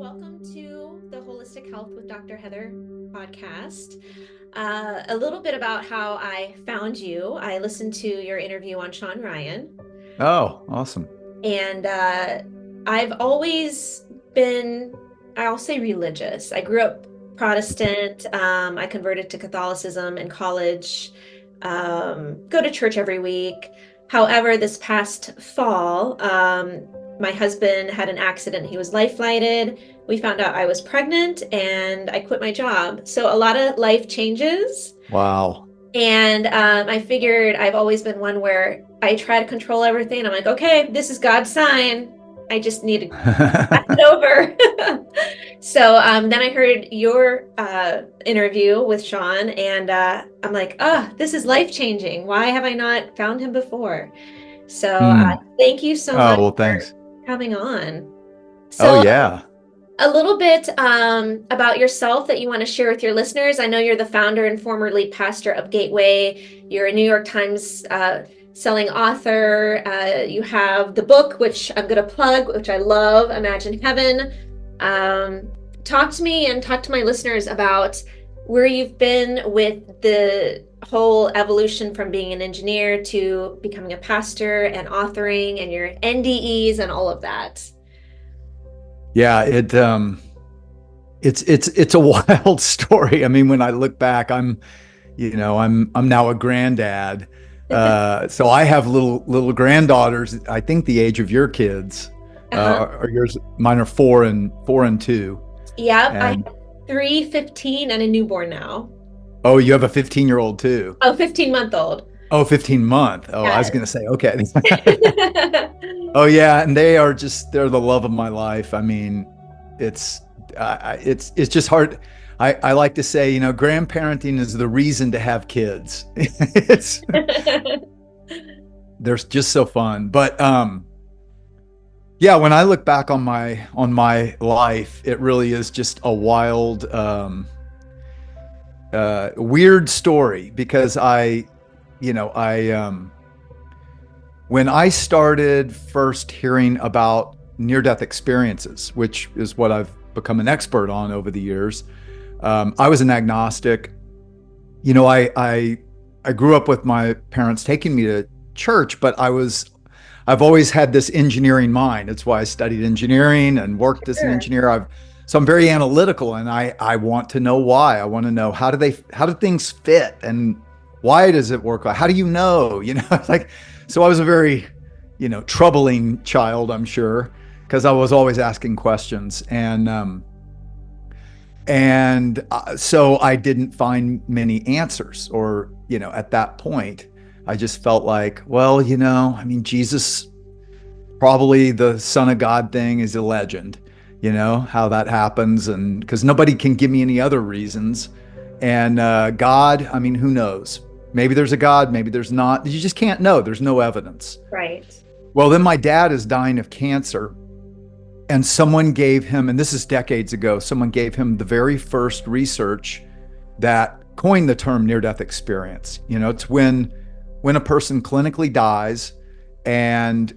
Welcome to the Holistic Health with Dr. Heather podcast. A little bit about how I found you. I listened to your interview on Shawn Ryan, Oh, awesome. and I've always been, I'll say religious. I grew up Protestant. I converted to Catholicism in college, go to church every week. However, this past fall, my husband had an accident. He was life flighted. We found out I was pregnant and I quit my job. So a lot of life changes. Wow. And I figured I've always been one where I try to control everything. I'm like, okay, this is God's sign. I just need to pass it over. So then I heard your interview with Shawn, and I'm like, oh, this is life changing. Why have I not found him before? So Hmm. thank you so Oh, much well, for thanks. coming on. Oh, So yeah. a little bit about yourself that you want to share with your listeners. I know you're the founder and former lead pastor of Gateway. You're a New York Times selling author. You have the book, which I'm going to plug, which I love, Imagine Heaven. Talk to me and talk to my listeners about where you've been with the whole evolution from being an engineer to becoming a pastor and authoring and your NDEs and all of that. Yeah, it's a wild story. I mean, when I look back, I'm now a granddad. So I have little granddaughters, I think the age of your kids. Uh-huh. Are yours, mine are four and two. Yep, I And have three, 15, and a newborn now. oh, you have a 15-year-old too. Oh, 15-month-old. Oh, 15-month. Oh, I was Yes. gonna say, okay. Oh yeah, and they're the love of my life. I mean, it's it's just hard. I like to say, grandparenting is the reason to have kids. It's they're just so fun. But yeah, when I look back on my life, it really is just a wild weird story because I when I started first hearing about near death experiences, which is what I've become an expert on over the years, I was an agnostic. I grew up with my parents taking me to church, but I've always had this engineering mind. It's why I studied engineering and worked as an Sure. engineer. So I'm very analytical, and I want to know why. I want to know how do things fit, and why does it work? How do you know? It's like, so I was a very, troubling child, I'm sure, because I was always asking questions, and so I didn't find many answers, or at that point, I just felt like, well, I mean, Jesus, probably the Son of God thing is a legend, how that happens, and because nobody can give me any other reasons. And God, I mean, who knows? Maybe there's a God, maybe there's not. You just can't know. There's no evidence. Right. Well, then my dad is dying of cancer, and someone gave him, and this is decades ago, someone gave him the very first research that coined the term near-death experience. It's when a person clinically dies, and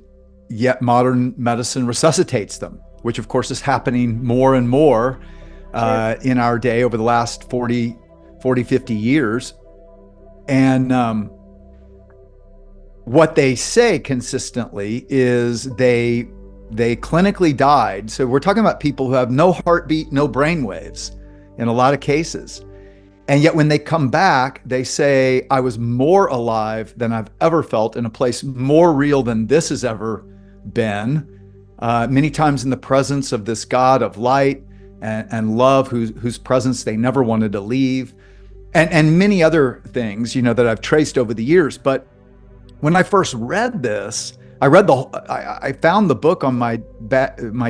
yet modern medicine resuscitates them, which of course is happening more and more Sure. in our day over the last 50 years. And what they say consistently is they clinically died. So we're talking about people who have no heartbeat, no brain waves in a lot of cases. And yet when they come back, they say, I was more alive than I've ever felt, in a place more real than this has ever been. Many times in the presence of this God of light and love, whose presence they never wanted to leave. And many other things, that I've traced over the years. But when I first read this, I found the book on my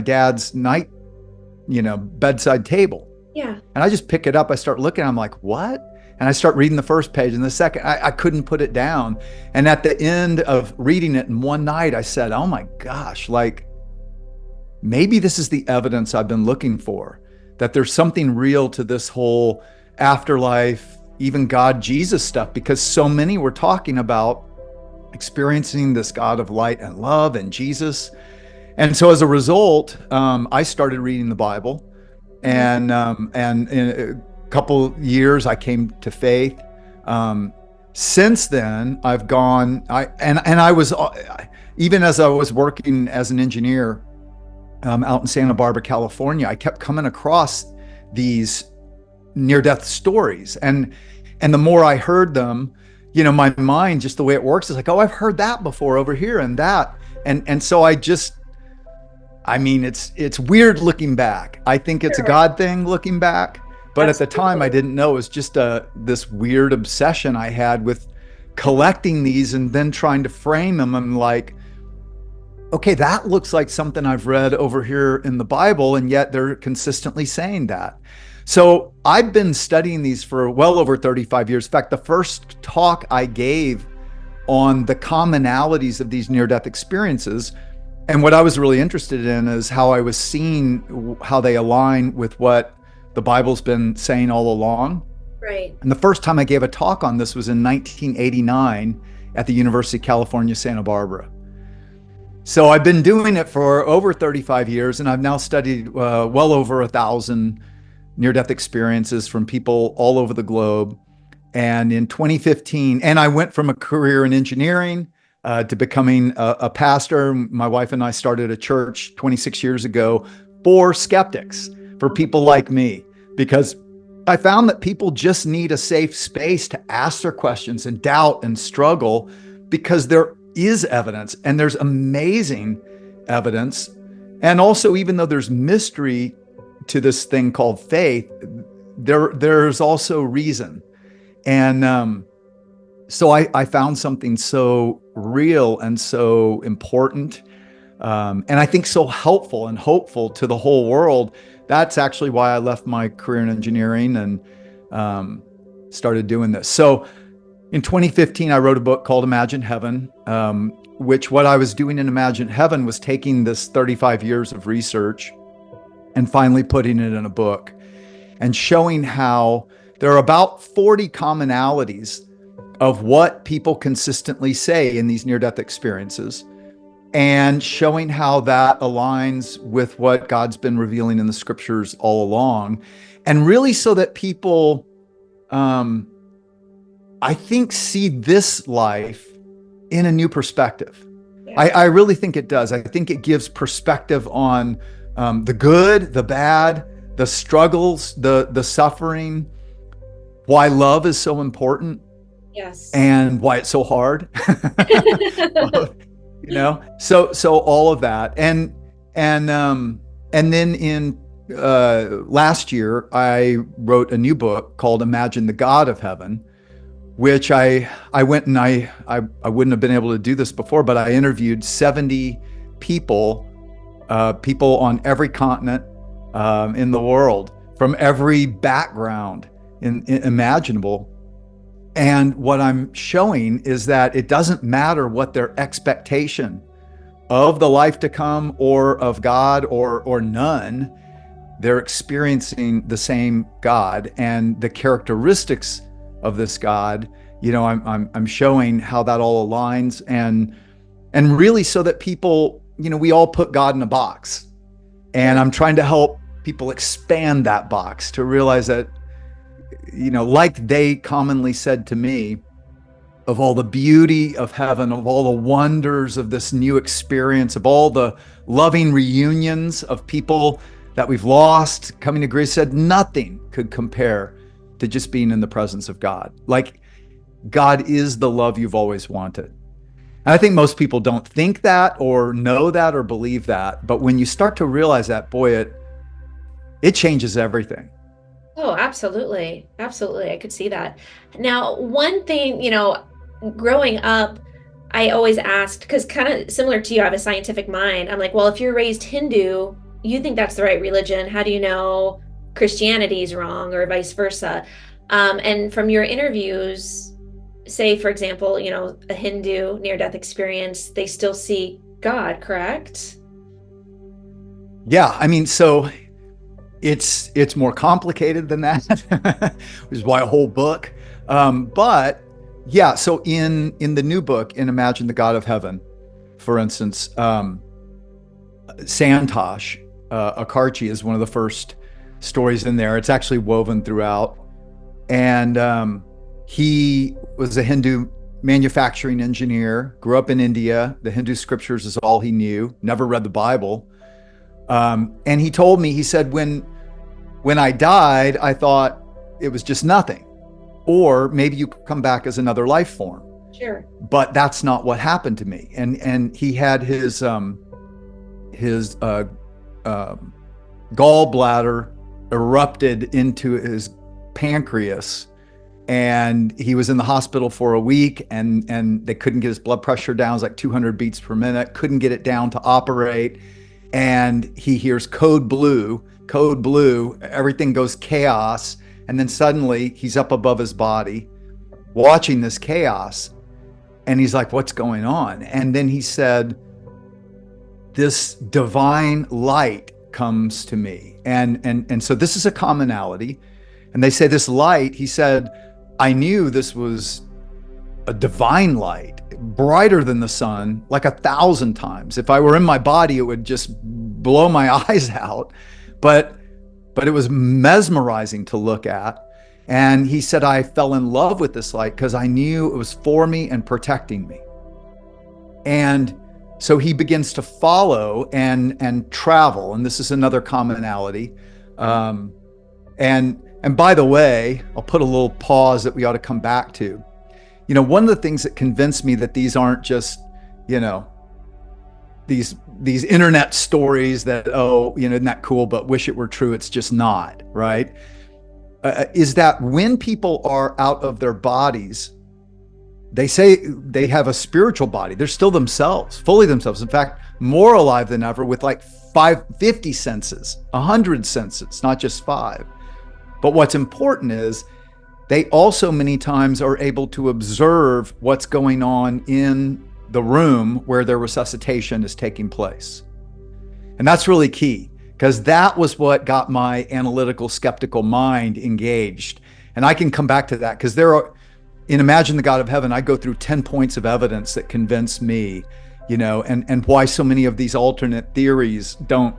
dad's bedside table. Yeah. And I just pick it up. I start looking. I'm like, what? And I start reading the first page, and the second, I couldn't put it down. And at the end of reading it in one night, I said, oh my gosh, like, maybe this is the evidence I've been looking for, that there's something real to this whole afterlife, even God, Jesus stuff, because so many were talking about experiencing this God of light and love and Jesus. And so as a result, I started reading the Bible. Mhm. And in a couple years I came to faith. Um, since then I've gone. I was even as I was working as an engineer out in Santa Barbara, California, I kept coming across these near-death stories, and the more I heard them, my mind, just the way it works, is like, oh, I've heard that before over here and that, and so I mean, it's weird looking back. I think it's a Sure. God thing looking back, but at the time I Absolutely. didn't know. It was just this weird obsession I had with collecting these and then trying to frame them. I'm like, okay, that looks like something I've read over here in the Bible, and yet they're consistently saying that. So I've been studying these for well over 35 years. In fact, the first talk I gave on the commonalities of these near-death experiences, and what I was really interested in is how I was seeing how they align with what the Bible's been saying all along. Right. And the first time I gave a talk on this was in 1989 at the University of California, Santa Barbara. So I've been doing it for over 35 years, and I've now studied well over 1,000 near-death experiences from people all over the globe. And in 2015, and I went from a career in engineering to becoming a pastor. My wife and I started a church 26 years ago for skeptics, for people like me, because I found that people just need a safe space to ask their questions and doubt and struggle, because there is evidence, and there's amazing evidence. And also, even though there's mystery to this thing called faith, there's also reason. And so I found something so real and so important, and I think so helpful and hopeful to the whole world. That's actually why I left my career in engineering and started doing this. So in 2015, I wrote a book called Imagine Heaven, which what I was doing in Imagine Heaven was taking this 35 years of research and finally putting it in a book and showing how there are about 40 commonalities of what people consistently say in these near-death experiences, and showing how that aligns with what God's been revealing in the scriptures all along. And really so that people, I think, see this life in a new perspective. Yeah. I really think it does. I think it gives perspective on the good, the bad, the struggles, the suffering, why love is so important, Yes. and why it's so hard. So all of that, and then in last year I wrote a new book called Imagine the God of Heaven, which I went and I wouldn't have been able to do this before, but I interviewed 70 people, people on every continent in the world, from every background imaginable. And what I'm showing is that it doesn't matter what their expectation of the life to come or of God or none, they're experiencing the same God and the characteristics of this God. I'm showing how that all aligns, and really so that people, we all put God in a box, and Right. I'm trying to help people expand that box to realize that, like they commonly said to me, of all the beauty of heaven, of all the wonders of this new experience, of all the loving reunions of people that we've lost coming to grace, said nothing could compare to just being in the presence of God. Like, God is the love you've always wanted. And I think most people don't think that or know that or believe that. But when you start to realize that, boy, it changes everything. Oh, absolutely. Absolutely. I could see that. Now, one thing, growing up, I always asked, because kind of similar to you, I have a scientific mind. I'm like, well, if you're raised Hindu, you think that's the right religion. How do you know Christianity is wrong, or vice versa? And from your interviews, say, for example, a Hindu near-death experience, they still see God, correct? Yeah, I mean, so it's more complicated than that, which is why a whole book. But yeah, so in the new book, in Imagine the God of Heaven, for instance, Santosh Akarchi is one of the first stories in there. It's actually woven throughout. And he was a Hindu manufacturing engineer, grew up in India. The Hindu scriptures is all he knew, never read the Bible. And he told me, he said, when I died, I thought it was just nothing. Or maybe you come back as another life form. Sure. But that's not what happened to me. And he had his gallbladder erupted into his pancreas, and he was in the hospital for a week, and they couldn't get his blood pressure down. It was like 200 beats per minute, couldn't get it down to operate. And he hears code blue, everything goes chaos. And then suddenly he's up above his body watching this chaos. And he's like, what's going on? And then he said, this divine light comes to me. And so this is a commonality. And they say this light, he said, I knew this was a divine light, brighter than the sun, like 1,000 times. If I were in my body, it would just blow my eyes out. But it was mesmerizing to look at. And he said, I fell in love with this light because I knew it was for me and protecting me. And so he begins to follow and travel. And this is another commonality. And by the way, I'll put a little pause that we ought to come back to. You know, one of the things that convinced me that these aren't just, you know, these internet stories that, oh, you know, isn't that cool, but wish it were true. It's just not, right? Is that when people are out of their bodies, they say they have a spiritual body. They're still themselves, fully themselves. In fact, more alive than ever, with like 50 senses, 100 senses, not just 5. But what's important is they also many times are able to observe what's going on in the room where their resuscitation is taking place. And that's really key, because that was what got my analytical, skeptical mind engaged. And I can come back to that, because there are, in Imagine the God of Heaven, I go through 10 points of evidence that convince me, you know, and why so many of these alternate theories don't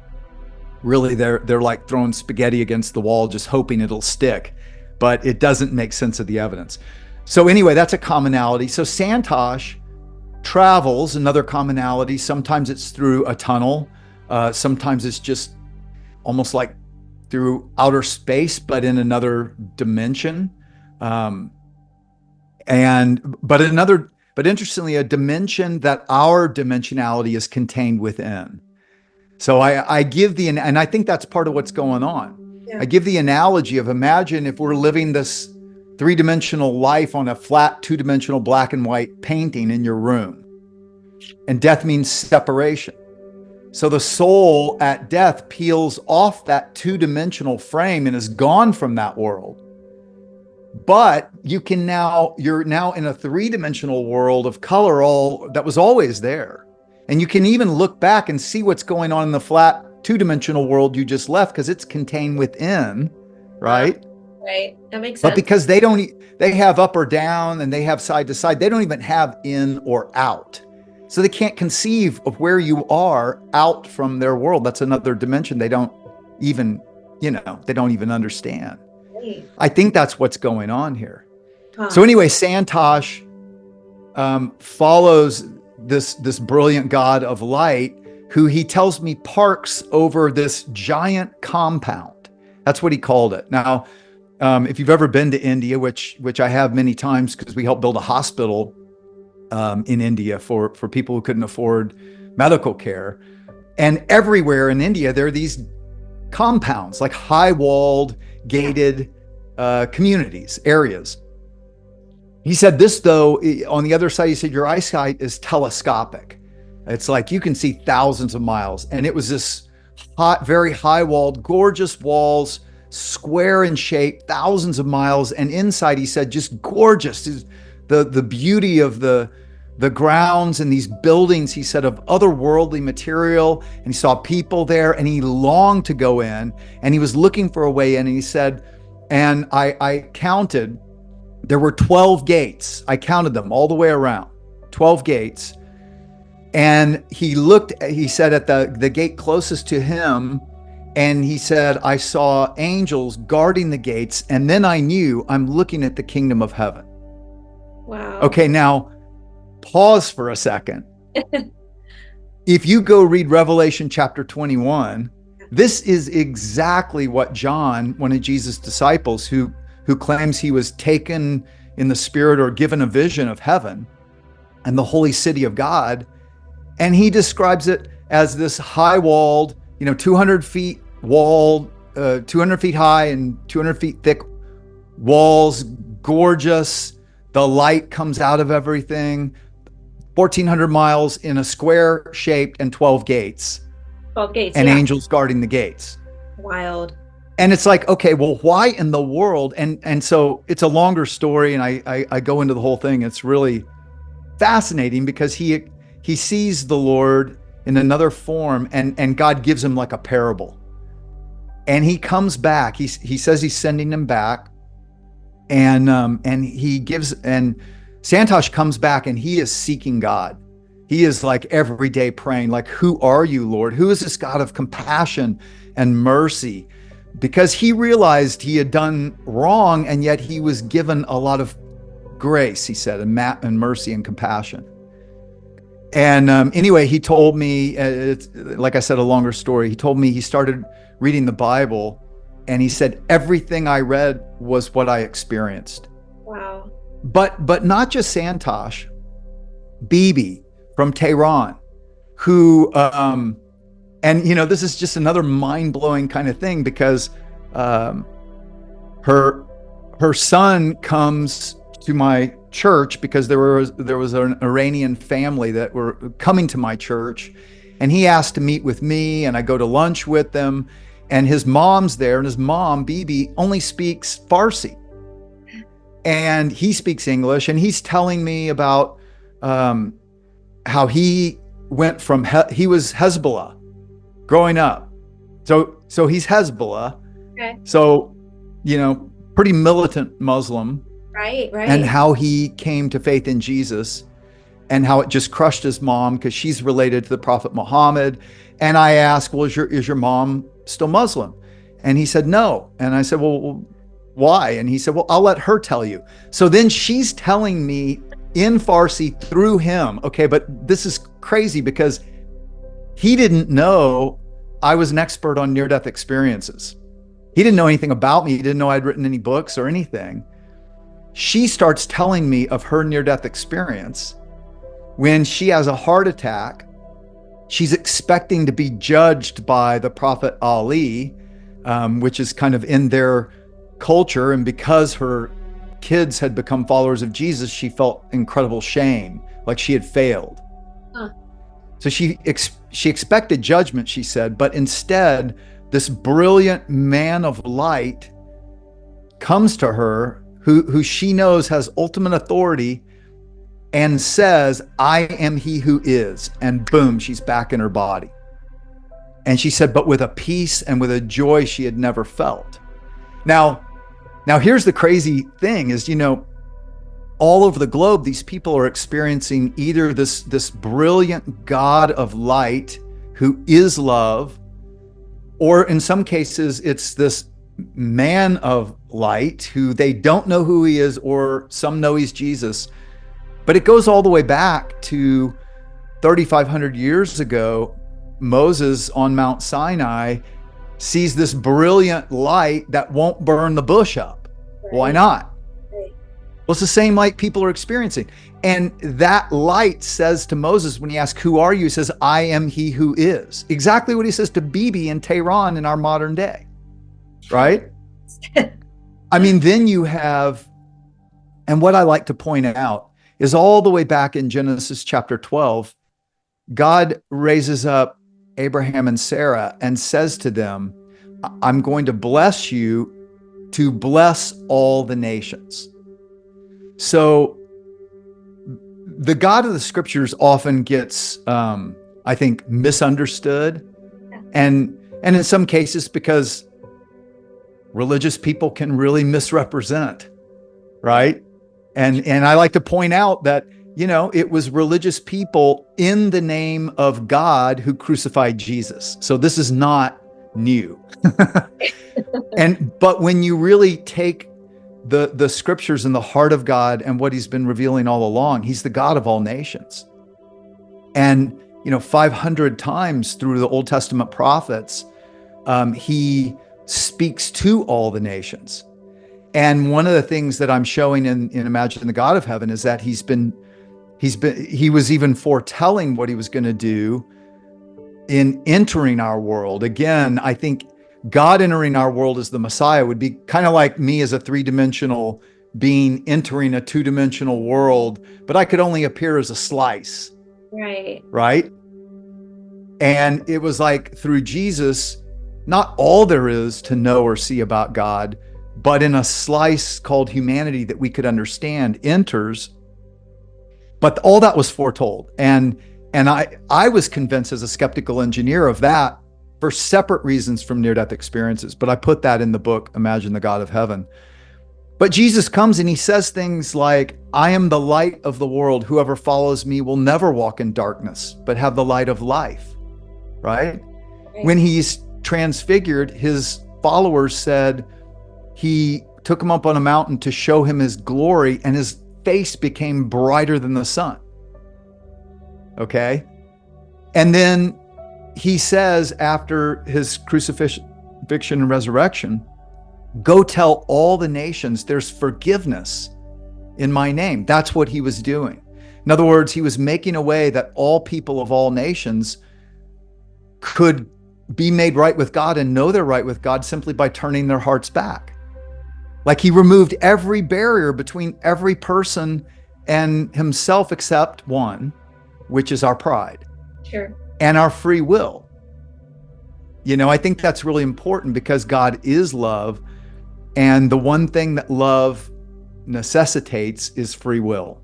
really, they're like throwing spaghetti against the wall, just hoping it'll stick, but it doesn't make sense of the evidence. So anyway, that's a commonality. So Santosh travels, another commonality. Sometimes it's through a tunnel. Sometimes it's just almost like through outer space, but in another dimension. But interestingly, a dimension that our dimensionality is contained within. So I give and I think that's part of what's going on. Yeah. I give the analogy of, imagine if we're living this 3-dimensional life on a flat 2-dimensional black and white painting in your room. And death means separation. So the soul at death peels off that 2-dimensional frame and is gone from that world. But you're now in a 3-dimensional world of color, all that was always there. And you can even look back and see what's going on in the flat 2-dimensional world you just left, because it's contained within, right? Right. That makes sense. But because they have up or down and they have side to side, they don't even have in or out. So they can't conceive of where you are out from their world. That's another dimension they don't even understand. Right. I think that's what's going on here. Huh. So anyway, Santosh follows this brilliant God of light, who he tells me parks over this giant compound. That's what he called it. Now, if you've ever been to India, which I have many times, because we helped build a hospital in India for people who couldn't afford medical care. And everywhere in India, there are these compounds, like high-walled, gated communities, areas. He said this, though, on the other side, he said, your eyesight is telescopic. It's like you can see thousands of miles. And it was this very high-walled, gorgeous walls, square in shape, thousands of miles. And inside, he said, just gorgeous. The beauty of the grounds and these buildings, he said, of otherworldly material. And he saw people there, and he longed to go in, and he was looking for a way in. And he said, and I counted, there were 12 gates. I counted them all the way around, 12 gates. And he said at the gate closest to him, And he said, I saw angels guarding the gates, and then I knew I'm looking at the kingdom of heaven. Wow. Okay, now pause for a second. If you go read Revelation chapter 21, this is exactly what John, one of Jesus' disciples, who claims he was taken in the spirit or given a vision of heaven and the holy city of God, and he describes it as this high-walled, 200 feet walled, 200 feet high and 200 feet thick walls, gorgeous. The light comes out of everything. 1,400 miles in a square shaped and 12 gates. 12 gates, and yeah. angels guarding the gates. Wild. And it's like, okay, well, why in the world? And so it's a longer story, and I go into the whole thing. It's really fascinating because he sees the Lord in another form, and God gives him like a parable. And he comes back. He says he's sending him back, and Santosh comes back, and he is seeking God. He is like every day praying, like, who are you, Lord? Who is this God of compassion and mercy? Because he realized he had done wrong, and yet he was given a lot of grace, he said, and mercy and compassion. And anyway, he told me, it's, like I said, a longer story. He told me he started reading the Bible, and he said, everything I read was what I experienced. Wow. But not just Santosh, Bibi from Tehran, who, and this is just another mind-blowing kind of thing, because her son comes to my church because there was an Iranian family that were coming to my church, and he asked to meet with me, and I go to lunch with them, and his mom's there, and his mom, Bibi, only speaks Farsi, and he speaks English, and he's telling me about how he went from he was Hezbollah growing up, so he's Hezbollah, Okay. so pretty militant Muslim. Right. And how he came to faith in Jesus, and how it just crushed his mom because she's related to the Prophet Muhammad. And I asked, well, is your mom still Muslim? And he said, no. And I said, well, why? And he said, well, I'll let her tell you. So then she's telling me in Farsi through him. Okay, but this is crazy because he didn't know I was an expert on near-death experiences. He didn't know anything about me. He didn't know I'd written any books or anything. She starts telling me of her near-death experience. When she has a heart attack, she's expecting to be judged by the Prophet Ali, which is kind of in their culture. And because her kids had become followers of Jesus, she felt incredible shame, like she had failed. Huh. So she expected judgment, she said, but instead, this brilliant man of light comes to her, who she knows has ultimate authority, and says, I am he who is. And boom, she's back in her body. And she said, but with a peace and with a joy she had never felt. Now here's the crazy thing is, all over the globe, these people are experiencing either this brilliant God of light who is love, or in some cases, it's this man of light who they don't know who he is, or some know he's Jesus. But it goes all the way back to 3,500 years ago. Moses on Mount Sinai sees this brilliant light that won't burn the bush up. Right. Why not? Right. Well, it's the same light people are experiencing. And that light says to Moses, when he asks, who are you? He says, I am he who is. Exactly what he says to Bibi in Tehran in our modern day. Right? I mean, then you have, and what I like to point out is all the way back in Genesis chapter 12, God raises up Abraham and Sarah and says to them, I'm going to bless you to bless all the nations. So the God of the scriptures often gets, I think, misunderstood. And in some cases, because religious people can really misrepresent, right? And I like to point out that, it was religious people in the name of God who crucified Jesus. So this is not new. But when you really take the scriptures and the heart of God and what he's been revealing all along, he's the God of all nations. And 500 times through the Old Testament prophets, he speaks to all the nations. And one of the things that I'm showing in Imagine the God of Heaven is that he was even foretelling what he was going to do in entering our world. Again, I think God entering our world as the Messiah would be kind of like me as a three-dimensional being entering a two-dimensional world, but I could only appear as a slice. Right? And it was like through Jesus, not all there is to know or see about God, but in a slice called humanity that we could understand enters. But all that was foretold. And I was convinced as a skeptical engineer of that for separate reasons from near-death experiences. But I put that in the book, Imagine the God of Heaven. But Jesus comes and he says things like, I am the light of the world. Whoever follows me will never walk in darkness, but have the light of life, right? When he's transfigured, his followers said he took him up on a mountain to show him his glory, and his face became brighter than the sun. Okay? And then he says after his crucifixion and resurrection, go tell all the nations there's forgiveness in my name. That's what he was doing. In other words, he was making a way that all people of all nations could be made right with God and know they're right with God simply by turning their hearts back. Like he removed every barrier between every person and himself except one, which is our pride. Sure. And our free will. I think that's really important because God is love. And the one thing that love necessitates is free will.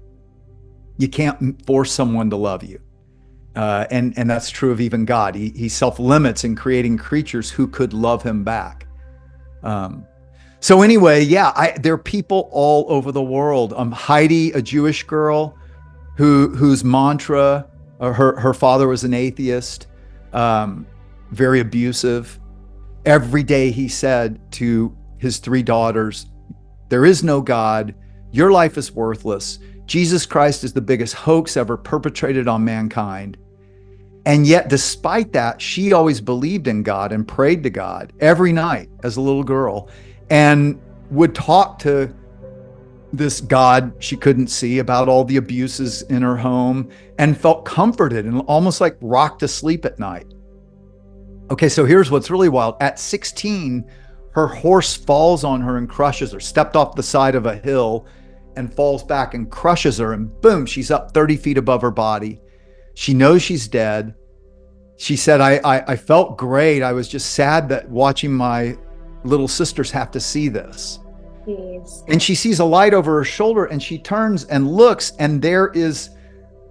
You can't force someone to love you. And that's true of even God. He self-limits in creating creatures who could love him back. So anyway, there are people all over the world. Heidi, a Jewish girl whose mantra, her father was an atheist, very abusive. Every day he said to his 3 daughters, there is no God. Your life is worthless. Jesus Christ is the biggest hoax ever perpetrated on mankind. And yet, despite that, she always believed in God and prayed to God every night as a little girl, and would talk to this God she couldn't see about all the abuses in her home, and felt comforted and almost like rocked to sleep at night. Okay, so here's what's really wild. At 16, her horse falls on her and crushes her, stepped off the side of a hill and falls back and crushes her. And boom, she's up 30 feet above her body. She knows she's dead. She said, I felt great. I was just sad that watching my little sisters have to see this. Jeez. And she sees a light over her shoulder and she turns and looks, and there is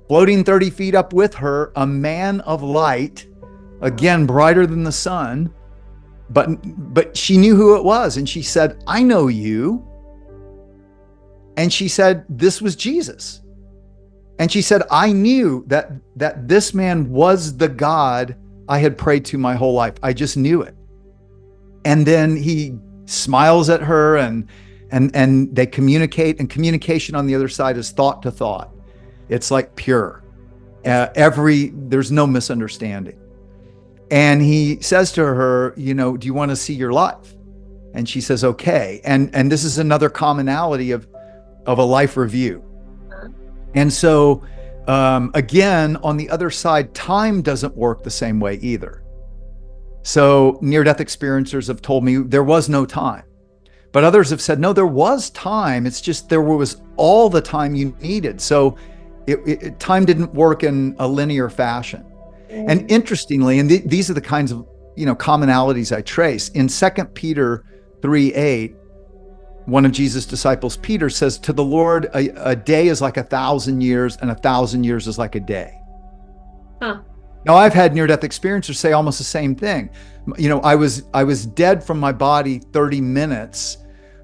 floating 30 feet up with her, a man of light, again, brighter than the sun. But she knew who it was, and she said, I know you. And she said, this was Jesus. And she said, I knew that this man was the God I had prayed to my whole life. I just knew it. And then he smiles at her, and they communicate, and communication on the other side is thought to thought. It's like pure. There's no misunderstanding. And he says to her, do you want to see your life? And she says, okay. And this is another commonality of a life review. And so, again, on the other side, time doesn't work the same way either. So near-death experiencers have told me there was no time. But others have said, no, there was time. It's just there was all the time you needed. So time didn't work in a linear fashion. And interestingly, and these are the kinds of commonalities I trace. In 2 Peter 3:8, one of Jesus' disciples, Peter, says, to the Lord, a day is like 1,000 years, and 1,000 years is like a day. Huh. Now, I've had near-death experiencers say almost the same thing. I was dead from my body 30 minutes,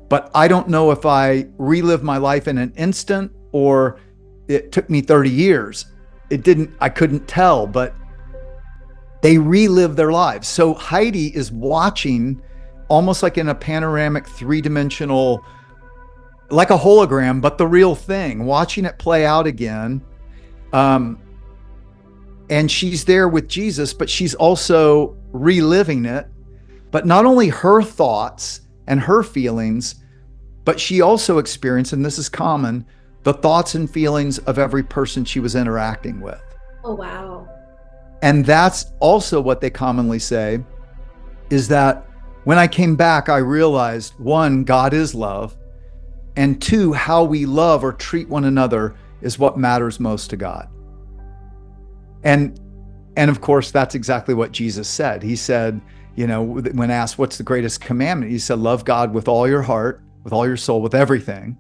but I don't know if I relived my life in an instant or it took me 30 years. I couldn't tell, but They relive their lives. So Heidi is watching almost like in a panoramic, three-dimensional, like a hologram, but the real thing, watching it play out again. And she's there with Jesus, but she's also reliving it. But not only her thoughts and her feelings, but she also experienced, and this is common, the thoughts and feelings of every person she was interacting with. Oh, wow. And that's also what they commonly say, is that when I came back, I realized, one, God is love, and two, how we love or treat one another is what matters most to God. And of course, that's exactly what Jesus said. He said, when asked, what's the greatest commandment? He said, love God with all your heart, with all your soul, with everything.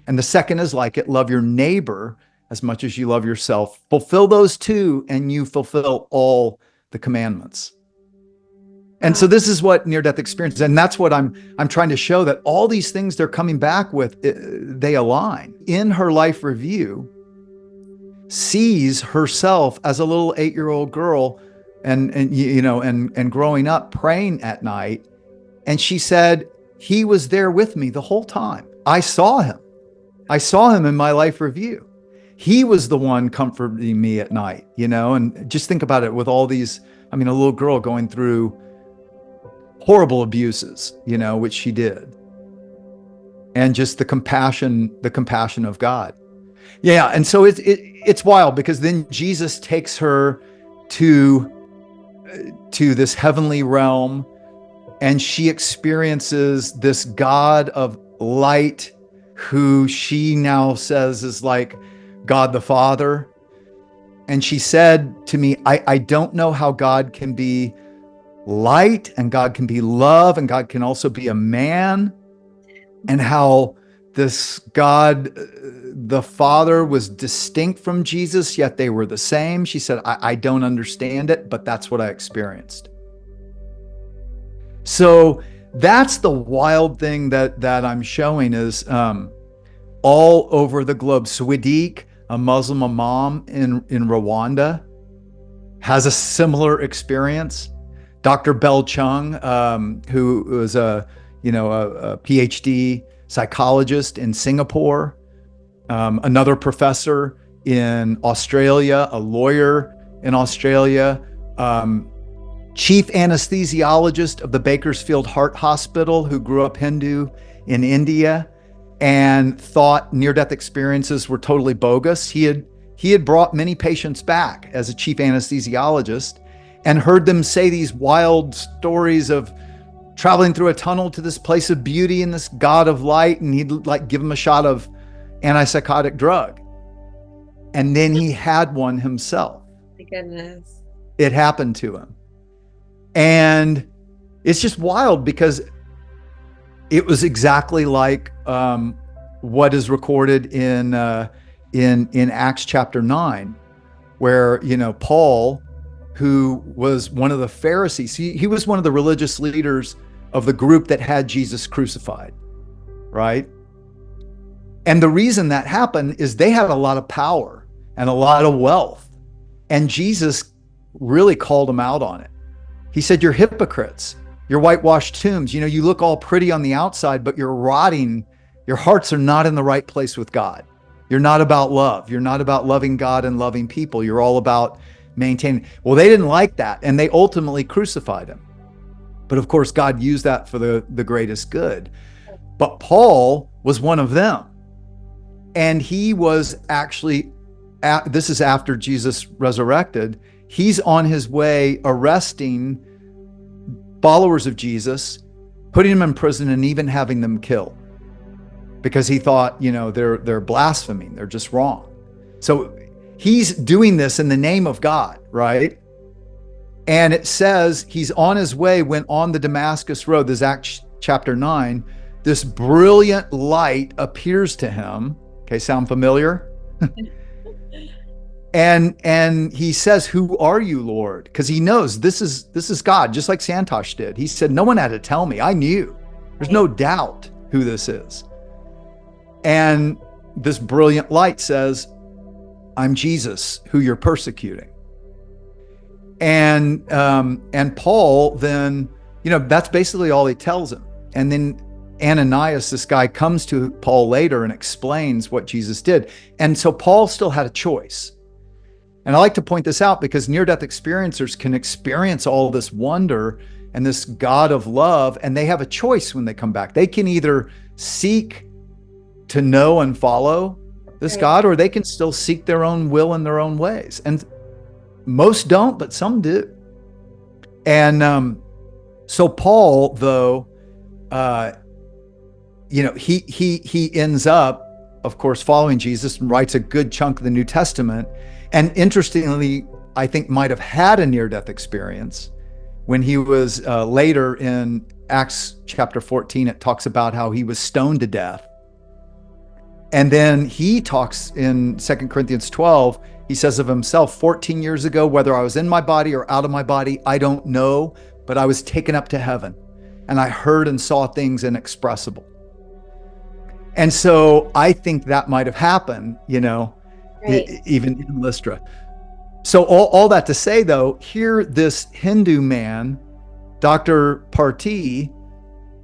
And the second is like it, love your neighbor as much as you love yourself. Fulfill those two, and you fulfill all the commandments. And so this is what near-death experience, and that's what I'm trying to show, that all these things they're coming back with, they align. In her life review, sees herself as a little 8-year-old girl and growing up praying at night. And she said, he was there with me the whole time. I saw him in my life review. He was the one comforting me at night, and just think about it with all these, a little girl going through horrible abuses, which she did. And just the compassion of God. Yeah. And so it's wild, because then Jesus takes her to this heavenly realm, and she experiences this God of light, who she now says is like God the Father. And she said to me, I don't know how God can be light, and God can be love, and God can also be a man, and how this God, the Father, was distinct from Jesus, yet they were the same. She said, I don't understand it, but that's what I experienced. So that's the wild thing that I'm showing is all over the globe. Swadik, a Muslim imam in Rwanda, has a similar experience. Dr. Bell Chung, who was a PhD psychologist in Singapore, another professor in Australia, a lawyer in Australia, chief anesthesiologist of the Bakersfield Heart Hospital, who grew up Hindu in India and thought near-death experiences were totally bogus. He had brought many patients back as a chief anesthesiologist and heard them say these wild stories of traveling through a tunnel to this place of beauty and this God of light, and he'd like give him a shot of antipsychotic drug. And then he had one himself. My goodness. It happened to him. And it's just wild, because it was exactly like what is recorded in Acts chapter 9, where, Paul, who was one of the Pharisees, he was one of the religious leaders of the group that had Jesus crucified, right? And the reason that happened is they had a lot of power and a lot of wealth. And Jesus really called them out on it. He said, you're hypocrites. You're whitewashed tombs. You look all pretty on the outside, but you're rotting. Your hearts are not in the right place with God. You're not about love. You're not about loving God and loving people. You're all about maintaining. Well, they didn't like that, and they ultimately crucified him. But of course, God used that for the greatest good. But Paul was one of them. And he was actually, this is after Jesus resurrected, he's on his way arresting followers of Jesus, putting them in prison, and even having them killed, because he thought, they're blaspheming, they're just wrong. So he's doing this in the name of God, right? And it says he's on his way when on the Damascus road, this Acts chapter 9, this brilliant light appears to him. Okay, sound familiar? And he says, who are you, Lord? Because he knows this is God, just like Santosh did. He said, no one had to tell me. I knew. There's no doubt who this is. And this brilliant light says, I'm Jesus, who you're persecuting. And Paul then, that's basically all he tells him. And then Ananias, this guy, comes to Paul later and explains what Jesus did. And so Paul still had a choice. And I like to point this out because near-death experiencers can experience all this wonder and this God of love, and they have a choice when they come back. They can either seek to know and follow this God, or they can still seek their own will in their own ways. And most don't, but some do. And so Paul, though, he ends up, of course, following Jesus and writes a good chunk of the New Testament. And interestingly, I think might have had a near-death experience when he was later in Acts chapter 14. It talks about how he was stoned to death. And then he talks in 2 Corinthians 12, he says of himself, 14 years ago, whether I was in my body or out of my body, I don't know, but I was taken up to heaven and I heard and saw things inexpressible. And so I think that might have happened, even in Lystra. So all that to say, though, here this Hindu man, Dr. Parti,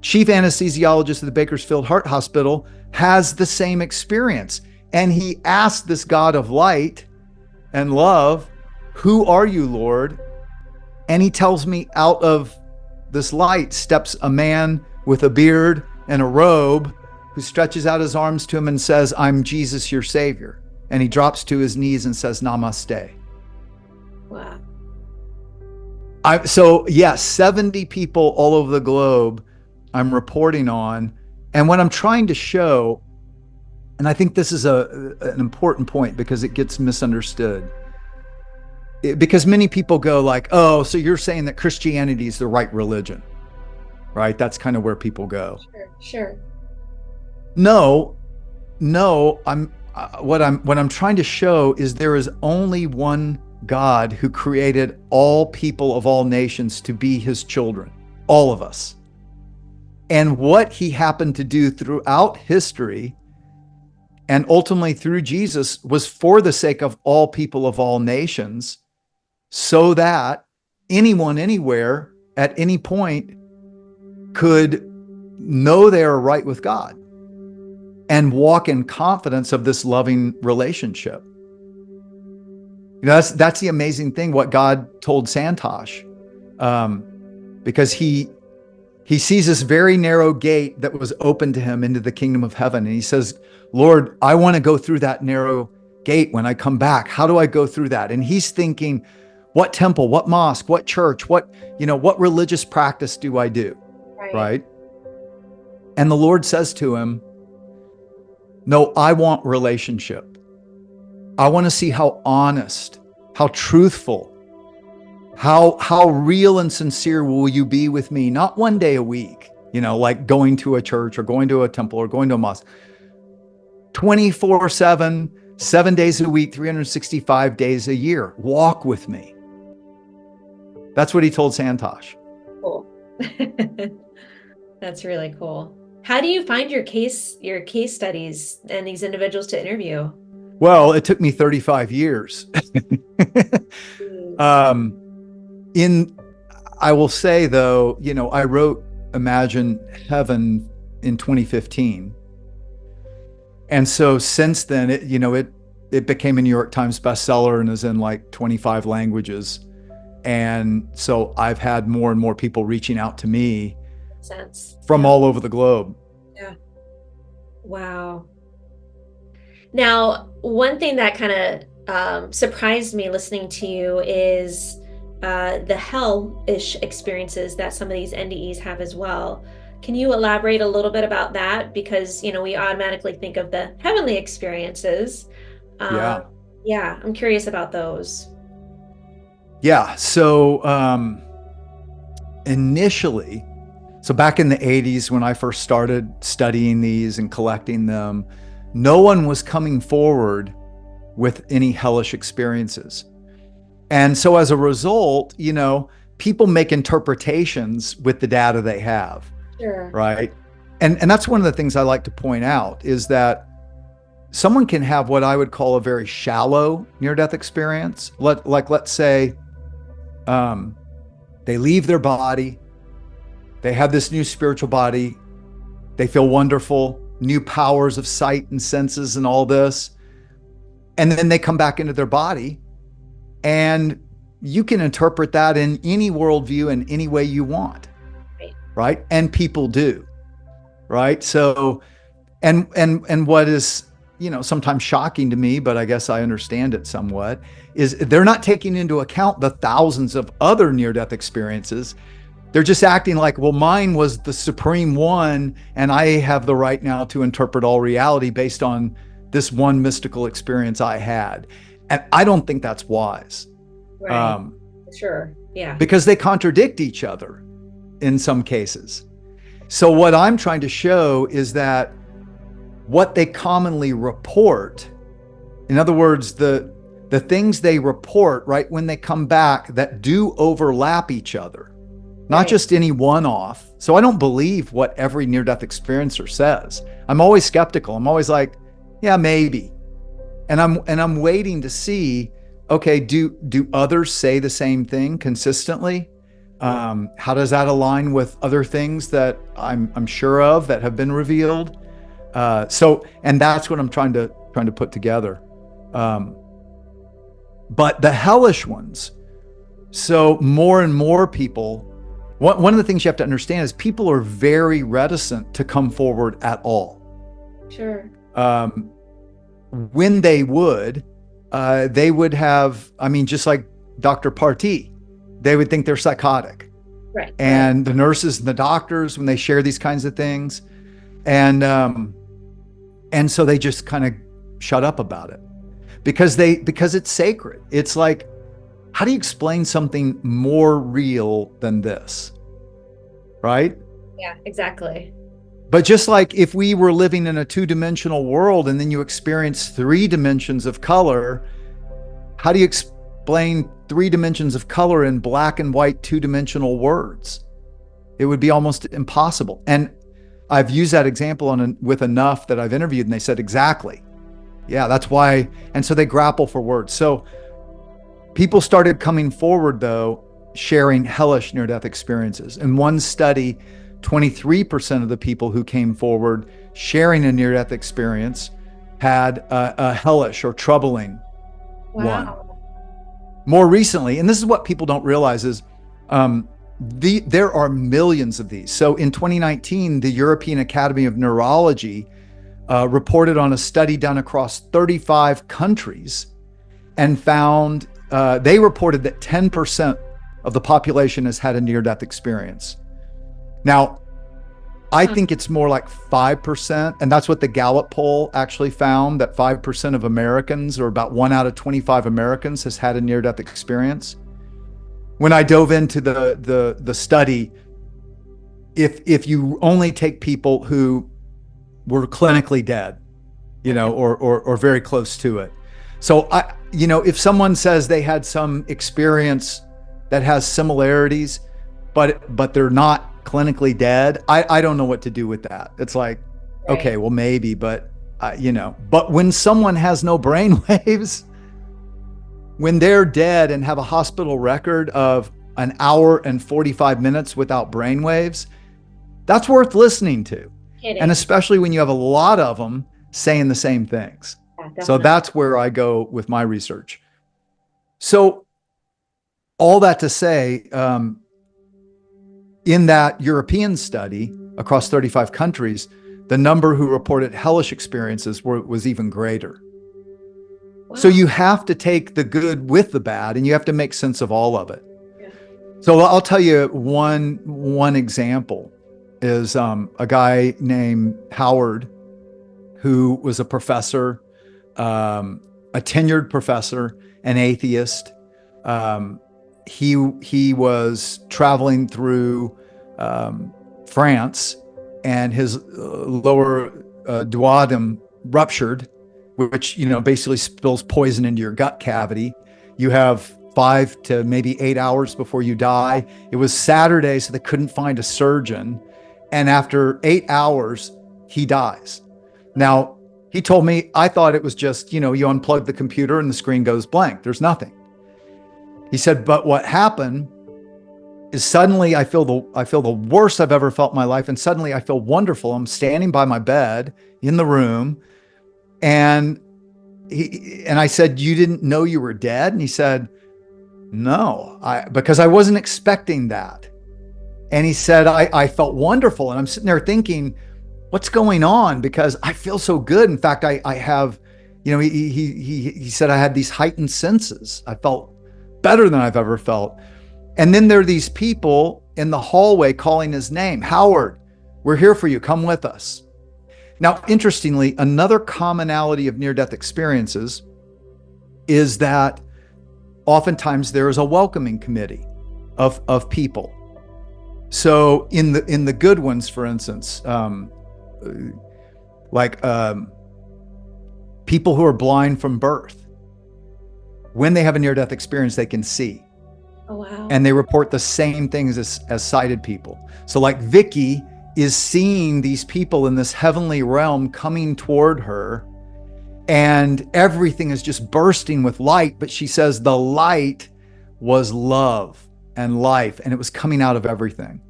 chief anesthesiologist at the Bakersfield Heart Hospital, has the same experience. And he asked this God of light and love, "Who are you, Lord?" And he tells me, out of this light steps a man with a beard and a robe who stretches out his arms to him and says, "I'm Jesus, your Savior." And he drops to his knees and says, "Namaste." Wow. So yes, 70 people all over the globe I'm reporting on. And what I'm trying to show, and I think this is an important point because it gets misunderstood. Because many people go like, "Oh, so you're saying that Christianity is the right religion," right? That's kind of where people go. Sure. No, what I'm trying to show is there is only one God who created all people of all nations to be his children, all of us. And what he happened to do throughout history and ultimately through Jesus was for the sake of all people of all nations, so that anyone, anywhere, at any point could know they are right with God and walk in confidence of this loving relationship. That's the amazing thing, what God told Santosh, because he sees this very narrow gate that was open to him into the kingdom of heaven. And he says, "Lord, I want to go through that narrow gate when I come back. How do I go through that?" And he's thinking, what temple, what mosque, what church, what religious practice do I do? Right? And the Lord says to him, "No, I want relationship. I want to see how honest, how truthful, how real and sincere will you be with me? Not one day a week, like going to a church or going to a temple or going to a mosque. 24/7, 7 days a week, 365 days a year. Walk with me." That's what he told Santosh. Cool. That's really cool. How do you find your case studies and these individuals to interview? Well, it took me 35 years. I will say though, I wrote Imagine Heaven in 2015. And so since then, it became a New York Times bestseller and is in like 25 languages. And so I've had more and more people reaching out to me from all over the globe. Yeah. Wow. Now, one thing that kind of surprised me listening to you is the hell-ish experiences that some of these NDEs have as well. Can you elaborate a little bit about that? Because, we automatically think of the heavenly experiences. Yeah, I'm curious about those. Yeah. So initially, back in the 80s, when I first started studying these and collecting them, no one was coming forward with any hellish experiences. And so as a result, people make interpretations with the data they have. Sure. Right. And that's one of the things I like to point out is that someone can have what I would call a very shallow near-death experience. Let's say Um, they leave their body. They have this new spiritual body. They feel wonderful, new powers of sight and senses and all this. And then they come back into their body, and you can interpret that in any worldview in any way you want, right? And people do, right? So, and what is, sometimes shocking to me, but I guess I understand it somewhat, is they're not taking into account the thousands of other near-death experiences. They're just acting like, well, mine was the supreme one, and I have the right now to interpret all reality based on this one mystical experience I had. And I don't think that's wise. Right. Sure. Yeah. Because they contradict each other in some cases. So what I'm trying to show is that what they commonly report, in other words, the things they report right when they come back that do overlap each other, not just any one-off. So I don't believe what every near-death experiencer says. I'm always skeptical. I'm always like, yeah, maybe. And I'm waiting to see, okay, do others say the same thing consistently? How does that align with other things that I'm sure of that have been revealed? And that's what I'm trying to put together. But the hellish ones, so more and more people, one of the things you have to understand is people are very reticent to come forward at all. Sure. When they would have, just like Dr. Parti, they would think they're psychotic. Right. And the nurses and the doctors, when they share these kinds of things, and so they just kind of shut up about it because it's sacred. It's like, how do you explain something more real than this? Right? Yeah, exactly. But just like if we were living in a two-dimensional world and then you experience 3 dimensions of color, how do you explain 3 dimensions of color in black and white two-dimensional words? It would be almost impossible. And I've used that example with enough that I've interviewed, and they said, exactly. Yeah, that's why. And so they grapple for words. So people started coming forward, though, sharing hellish near-death experiences. In one study, 23% of the people who came forward sharing a near-death experience had a hellish or troubling one. More recently, and this is what people don't realize, is there are millions of these. So in 2019, the European Academy of Neurology reported on a study done across 35 countries and found they reported that 10% of the population has had a near-death experience. Now, I think it's more like 5%, and that's what the Gallup poll actually found, that 5% of Americans, or about 1 out of 25 Americans, has had a near-death experience. When I dove into the study, if you only take people who were clinically dead, or very close to it. So if someone says they had some experience that has similarities, but they're not clinically dead, I don't know what to do with that. It's like, right. Okay, well maybe, but but when someone has no brain waves, when they're dead and have a hospital record of an hour and 45 minutes without brain waves, that's worth listening to. And especially when you have a lot of them saying the same things. Yeah, so that's where I go with my research. So all that to say, in that European study across 35 countries, the number who reported hellish experiences was even greater. Wow. So you have to take the good with the bad, and you have to make sense of all of it. Yeah. So I'll tell you one example is a guy named Howard, who was a professor, a tenured professor, an atheist. He was traveling through France, and his lower duodenum ruptured, which basically spills poison into your gut cavity. You have 5 to maybe 8 hours before you die. It was Saturday, so they couldn't find a surgeon, and after 8 hours, he dies. Now, he told me, I thought it was just you unplug the computer and the screen goes blank. There's nothing. He said, but what happened is suddenly I feel the worst I've ever felt in my life, and suddenly I feel wonderful. I'm standing by my bed in the room, and I said, "You didn't know you were dead?" And he said, "No, because I wasn't expecting that." And he said, I felt wonderful. And I'm sitting there thinking, what's going on? Because I feel so good. In fact, I have, he said I had these heightened senses. I felt better than I've ever felt. And then there are these people in the hallway calling his name. "Howard, we're here for you. Come with us." Now, interestingly, another commonality of near-death experiences is that oftentimes there is a welcoming committee of people. So in the good ones, for instance, people who are blind from birth, when they have a near-death experience, they can see. Oh, wow. And they report the same things as sighted people. So like Vicky is seeing these people in this heavenly realm coming toward her, and everything is just bursting with light. But she says the light was love and life, and it was coming out of everything.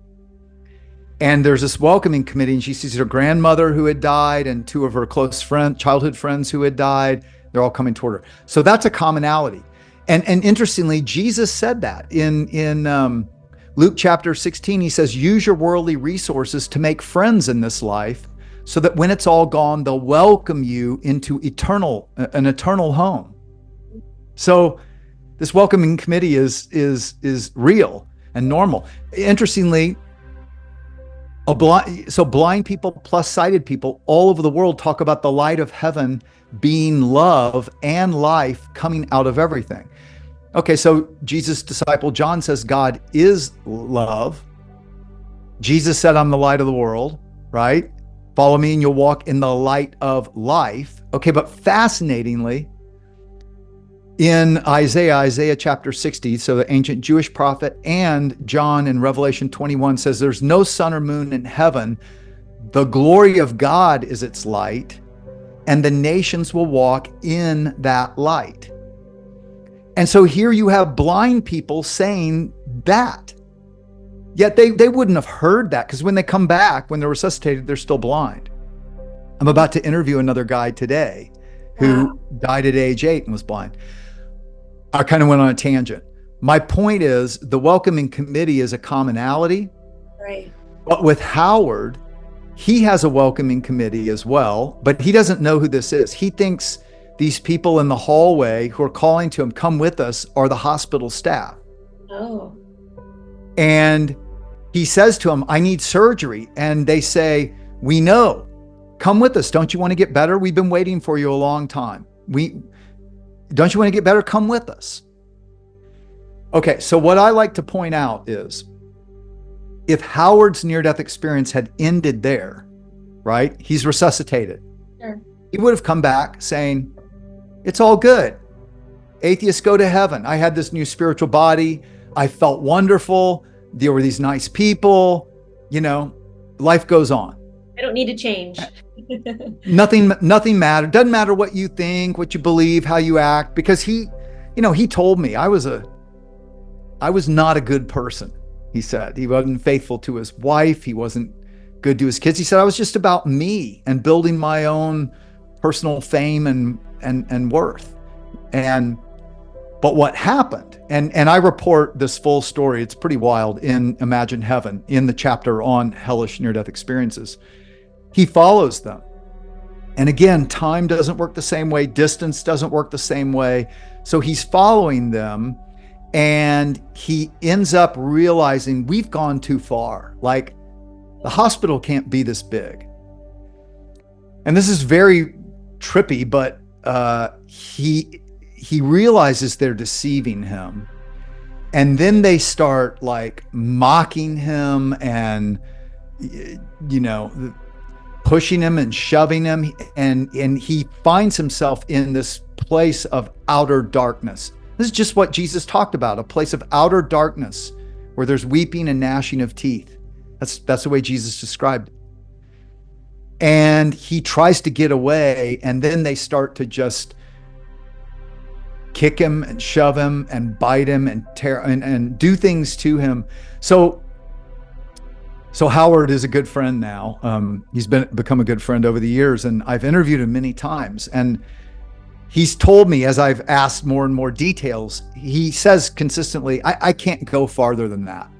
And there's this welcoming committee, and she sees her grandmother who had died and two of her close childhood friends who had died. They're all coming toward her. So that's a commonality. And interestingly, Jesus said that in Luke chapter 16. He says, use your worldly resources to make friends in this life, so that when it's all gone, they'll welcome you into an eternal home. So this welcoming committee is real and normal. Interestingly, blind people plus sighted people all over the world talk about the light of heaven being love and life coming out of everything. Okay, so Jesus' disciple John says God is love. Jesus said, I'm the light of the world, right? Follow me and you'll walk in the light of life. Okay, but fascinatingly, in Isaiah chapter 60, so the ancient Jewish prophet, and John in Revelation 21 says there's no sun or moon in heaven. The glory of God is its light, and the nations will walk in that light. And so here you have blind people saying that. Yet they wouldn't have heard that, because when they come back, when they're resuscitated, they're still blind. I'm about to interview another guy today who died at age 8 and was blind. I kind of went on a tangent. My point is, the welcoming committee is a commonality. Right. But with Howard, he has a welcoming committee as well, but he doesn't know who this is. He thinks these people in the hallway who are calling to him, come with us, are the hospital staff. Oh. And he says to them, I need surgery. And they say, we know, come with us. Don't you want to get better? We've been waiting for you a long time. Don't you want to get better? Come with us. Okay, so what I like to point out is, if Howard's near-death experience had ended there, right? He's resuscitated. Sure. He would have come back saying, it's all good. Atheists go to heaven. I had this new spiritual body. I felt wonderful. There were these nice people. Life goes on. I don't need to change. Nothing matters. Doesn't matter what you think, what you believe, how you act, because he told me I was not a good person. He said he wasn't faithful to his wife. He wasn't good to his kids. He said I was just about me and building my own personal fame and worth. But what happened, and I report this full story, it's pretty wild, in Imagine Heaven, in the chapter on hellish near-death experiences. He follows them. And again, time doesn't work the same way. Distance doesn't work the same way. So he's following them, and he ends up realizing we've gone too far. Like, the hospital can't be this big. And this is very trippy, but he realizes they're deceiving him. And then they start like mocking him and, pushing him and shoving him. And he finds himself in this place of outer darkness. This is just what Jesus talked about, a place of outer darkness where there's weeping and gnashing of teeth. That's the way Jesus described it. And he tries to get away, and then they start to just kick him and shove him and bite him and tear and do things to him. So Howard is a good friend now. He's become a good friend over the years, and I've interviewed him many times. And he's told me, as I've asked more and more details, he says consistently, I can't go farther than that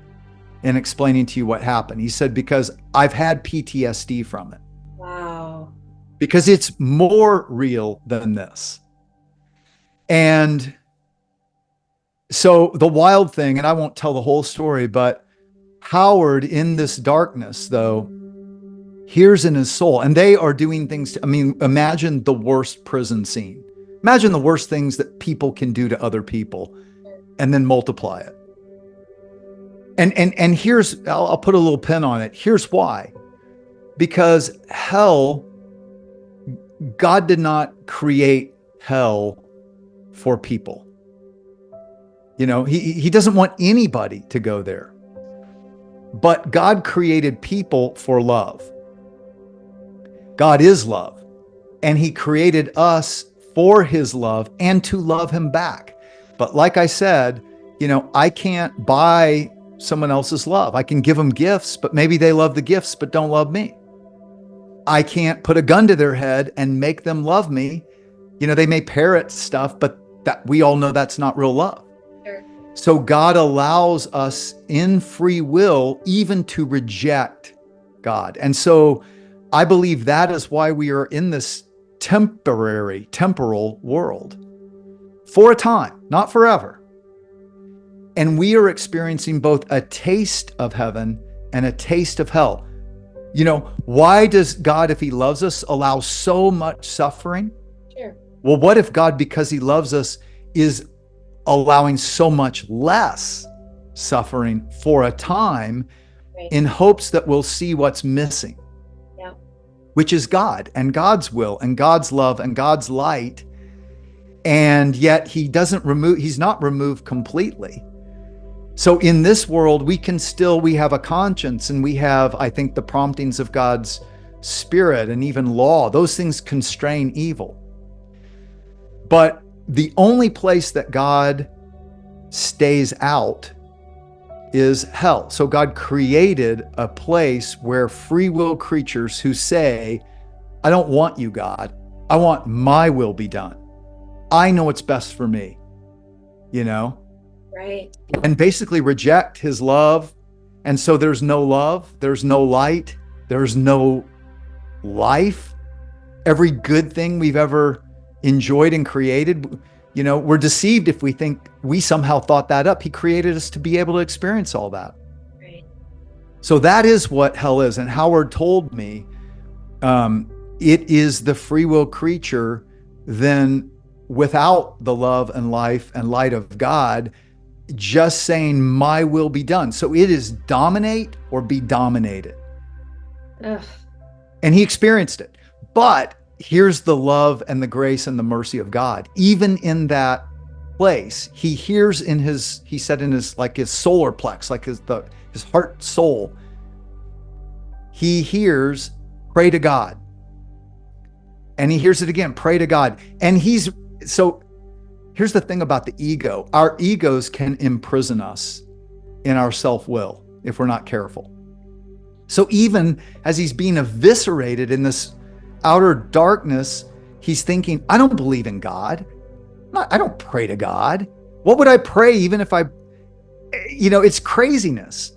in explaining to you what happened. He said, because I've had PTSD from it. Wow. Because it's more real than this. And so the wild thing, and I won't tell the whole story, but Howard, in this darkness, though, hears in his soul, and they are doing things imagine the worst prison scene. Imagine the worst things that people can do to other people, and then multiply it. And here's, I'll put a little pin on it. Here's why. Because hell, God did not create hell for people. You know, he doesn't want anybody to go there. But God created people for love. God is love. And he created us for his love and to love him back. But like I said, you know, I can't buy someone else's love. I can give them gifts, but maybe they love the gifts, but don't love me. I can't put a gun to their head and make them love me. You know, they may parrot stuff, but that we all know that's not real love. So God allows us in free will even to reject God. And so I believe that is why we are in this temporal world for a time, not forever. And we are experiencing both a taste of heaven and a taste of hell. You know, why does God, if he loves us, allow so much suffering? Sure. Well, what if God, because he loves us, is allowing so much less suffering for a time, right, in hopes that we'll see what's missing, yeah, which is God and God's will and God's love and God's light. And yet he's not removed completely. So in this world, we have a conscience, and we have, I think, the promptings of God's spirit and even law. Those things constrain evil. But the only place that God stays out is hell. So God created a place where free will creatures who say, I don't want you, God. I want my will be done. I know what's best for me, you know? Right. And basically reject his love. And so there's no love, there's no light, there's no life. Every good thing we've ever enjoyed and created, you know, we're deceived if we think we somehow thought that up. He created us to be able to experience all that. Right. So that is what hell is. And Howard told me it is the free will creature then without the love and life and light of God, just saying my will be done. So it is dominate or be dominated. Ugh. And he experienced it. But here's the love and the grace and the mercy of God. Even in that place, he hears he said in his solar plex, like his heart soul, he hears, pray to God. And he hears it again, pray to God. And so here's the thing about the ego. Our egos can imprison us in our self-will if we're not careful. So even as he's being eviscerated in this outer darkness, he's thinking, I don't believe in God. I don't pray to God. What would I pray even if it's craziness.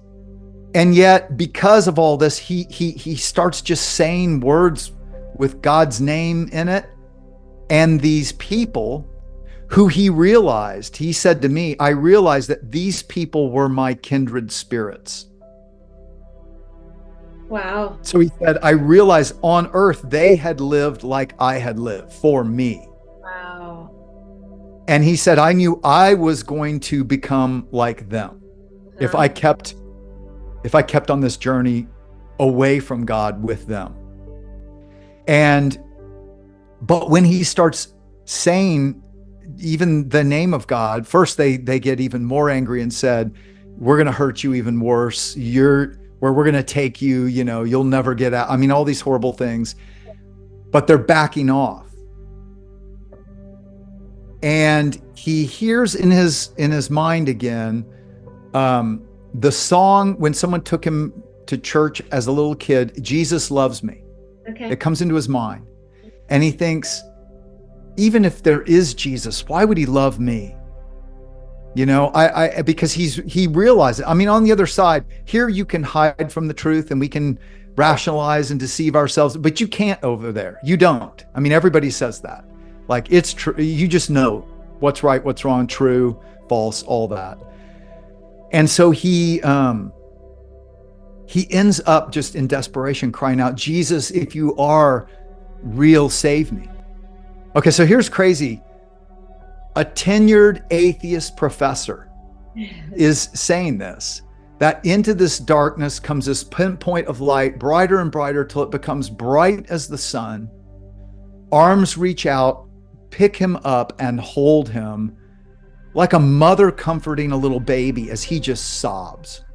And yet, because of all this, he starts just saying words with God's name in it. And these people who he said to me, I realized that these people were my kindred spirits. Wow. So he said, I realized on earth they had lived like I had lived for me. Wow. And he said, I knew I was going to become like them if I kept on this journey away from God with them. But when he starts saying even the name of God, first they get even more angry and said, we're going to hurt you even worse. We're going to take you, you'll never get out. I mean, all these horrible things, but they're backing off. And he hears in his mind again the song when someone took him to church as a little kid, Jesus Loves Me. Okay. It comes into his mind. And he thinks, even if there is Jesus, why would he love me? You know, because he realized it. I mean, on the other side, here you can hide from the truth and we can rationalize and deceive ourselves, but you can't over there. You don't. I mean, everybody says that. Like, it's true. You just know what's right, what's wrong, true, false, all that. And so he ends up just in desperation crying out, Jesus, if you are real, save me. Okay, so here's crazy. A tenured atheist professor is saying this, that into this darkness comes this pinpoint of light, brighter and brighter till it becomes bright as the sun. Arms reach out, pick him up and hold him like a mother comforting a little baby as he just sobs.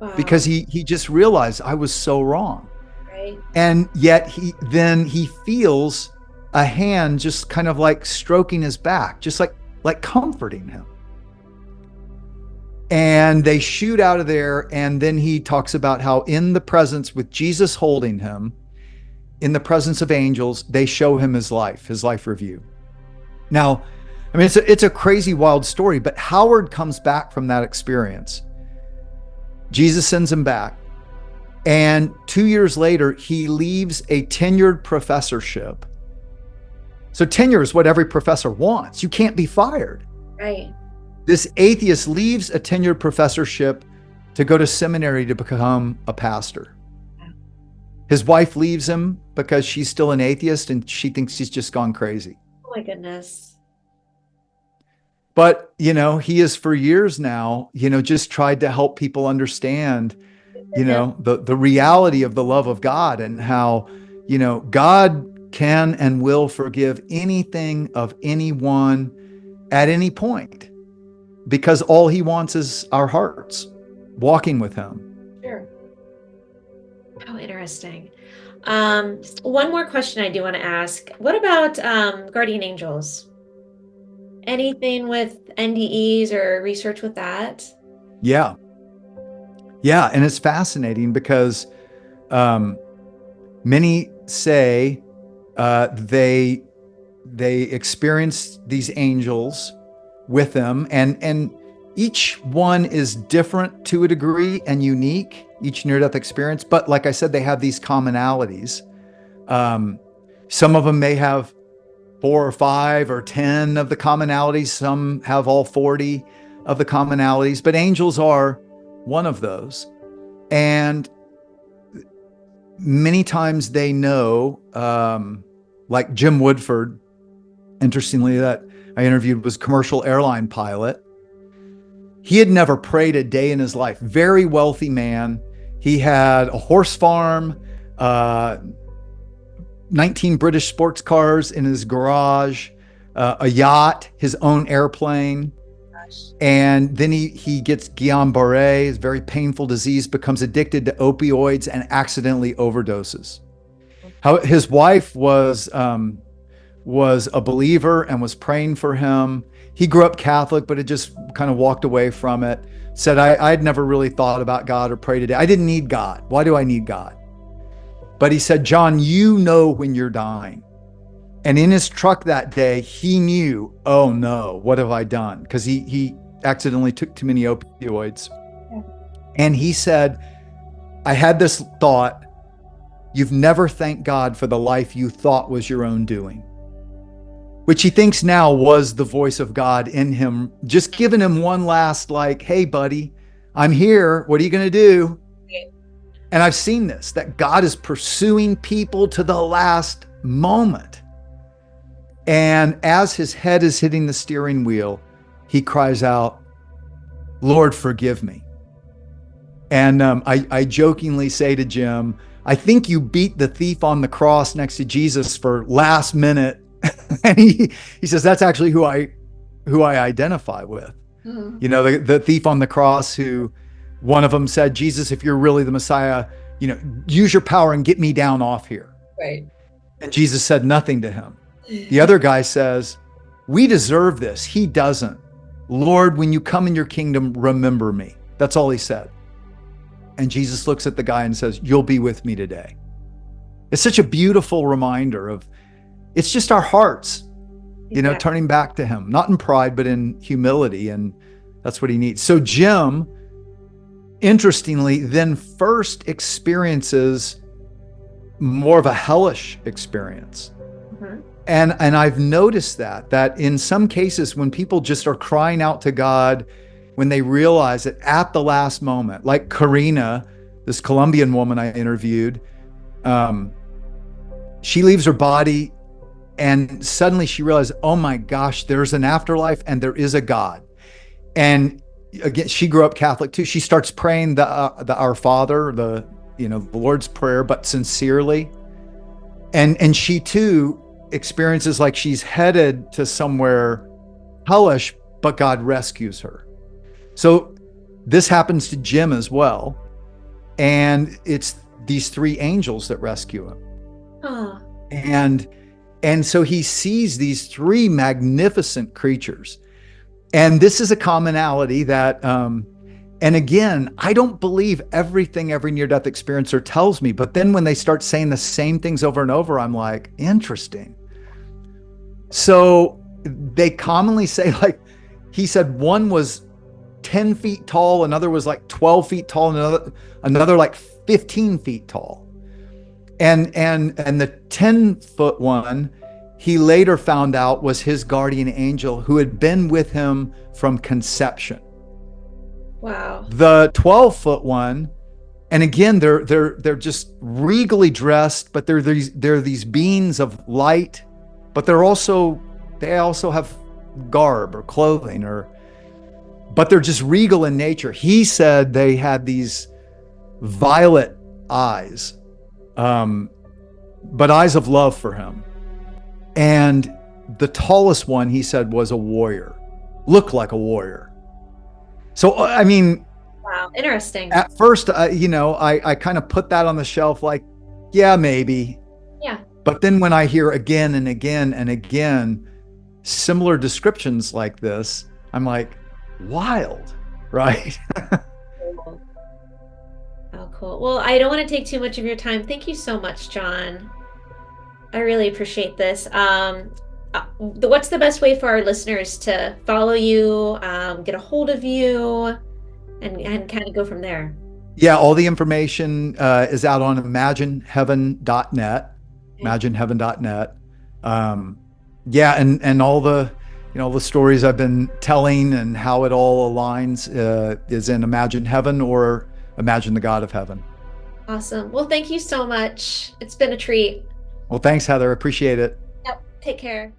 Wow. Because he just realized I was so wrong. Right. And yet he feels a hand just kind of like stroking his back, just like comforting him. And they shoot out of there. And then he talks about how in the presence with Jesus holding him, in the presence of angels, they show him his life review. Now, I mean, it's a crazy, wild story, but Howard comes back from that experience. Jesus sends him back. And 2 years later, he leaves a tenured professorship. So tenure is what every professor wants. You can't be fired. Right. This atheist leaves a tenured professorship to go to seminary to become a pastor. His wife leaves him because she's still an atheist and she thinks he's just gone crazy. Oh my goodness. But, you know, he has for years now, you know, just tried to help people understand, you know, the reality of the love of God and how, you know, God can and will forgive anything of anyone at any point, because all he wants is our hearts walking with him. Sure. How interesting. One more question I do want to ask. What about guardian angels? Anything with NDEs or research with that? Yeah. Yeah. And it's fascinating because many say they experience these angels with them, and each one is different to a degree and unique, each near-death experience. But like I said, they have these commonalities. Some of them may have 4 or 5 or 10 of the commonalities. Some have all 40 of the commonalities, but angels are one of those. And many times they know, like Jim Woodford, interestingly, that I interviewed, was a commercial airline pilot. He had never prayed a day in his life. Very wealthy man. He had a horse farm, 19 British sports cars in his garage, a yacht, his own airplane. And then he gets Guillain-Barré, his very painful disease, becomes addicted to opioids and accidentally overdoses. His wife was a believer and was praying for him. He grew up Catholic, but had just kind of walked away from it. Said, I'd never really thought about God or prayed today. I didn't need God. Why do I need God? But he said, John, you know when you're dying. And in his truck that day, he knew, oh no, what have I done? Because he accidentally took too many opioids. Yeah. And he said, I had this thought, you've never thanked God for the life you thought was your own doing. Which he thinks now was the voice of God in him, just giving him one last like, hey buddy, I'm here, what are you gonna do? And I've seen this, that God is pursuing people to the last moment. And as his head is hitting the steering wheel, he cries out, Lord, forgive me. And I jokingly say to Jim, I think you beat the thief on the cross next to Jesus for last minute. And he says, that's actually who I identify with. Mm-hmm. You know, the thief on the cross who, one of them said, Jesus, if you're really the Messiah, you know, use your power and get me down off here. Right. And Jesus said nothing to him. The other guy says, We deserve this. He doesn't. Lord, when you come in your kingdom, remember me. That's all he said. And Jesus looks at the guy and says, you'll be with me today. It's such a beautiful reminder of, it's just our hearts, turning back to him, not in pride, but in humility. And that's what he needs. So Jim, interestingly, then first experiences more of a hellish experience. Mm-hmm. And I've noticed that in some cases, when people just are crying out to God, when they realize it at the last moment, like Karina, this Colombian woman I interviewed, she leaves her body and suddenly she realized, oh my gosh, there's an afterlife and there is a God. And again, she grew up Catholic too. She starts praying the Our Father, the Lord's Prayer, but sincerely. And she too experiences like she's headed to somewhere hellish, but God rescues her. So this happens to Jim as well. And it's these three angels that rescue him. Oh. And so he sees these three magnificent creatures. And this is a commonality that, and again, I don't believe everything every near-death experiencer tells me, but then when they start saying the same things over and over, I'm like, interesting. So they commonly say, like, he said one was 10 feet tall, another was like 12 feet tall, and another like 15 feet tall. And the 10-foot one, he later found out was his guardian angel who had been with him from conception. Wow. The 12-foot one, and again, they're just regally dressed, but they're these beings of light, but they also have garb or clothing, but they're just regal in nature. He said they had these violet eyes, but eyes of love for him. And the tallest one, he said, was a warrior, looked like a warrior. So, I mean, wow, interesting. At first, I kind of put that on the shelf like, yeah, maybe. Yeah. But then when I hear again and again and again similar descriptions like this, I'm like, wild, right? Cool. Oh, cool. Well, I don't want to take too much of your time. Thank you so much, John. I really appreciate this. What's the best way for our listeners to follow you, get a hold of you, and kind of go from there? Yeah, all the information is out on imagineheaven.net. imagineheaven.net. Yeah, and all the the stories I've been telling and how it all aligns is in Imagine Heaven or Imagine the God of Heaven. Awesome. Well, thank you so much. It's been a treat. Well, thanks, Heather. Appreciate it. Yep. Take care.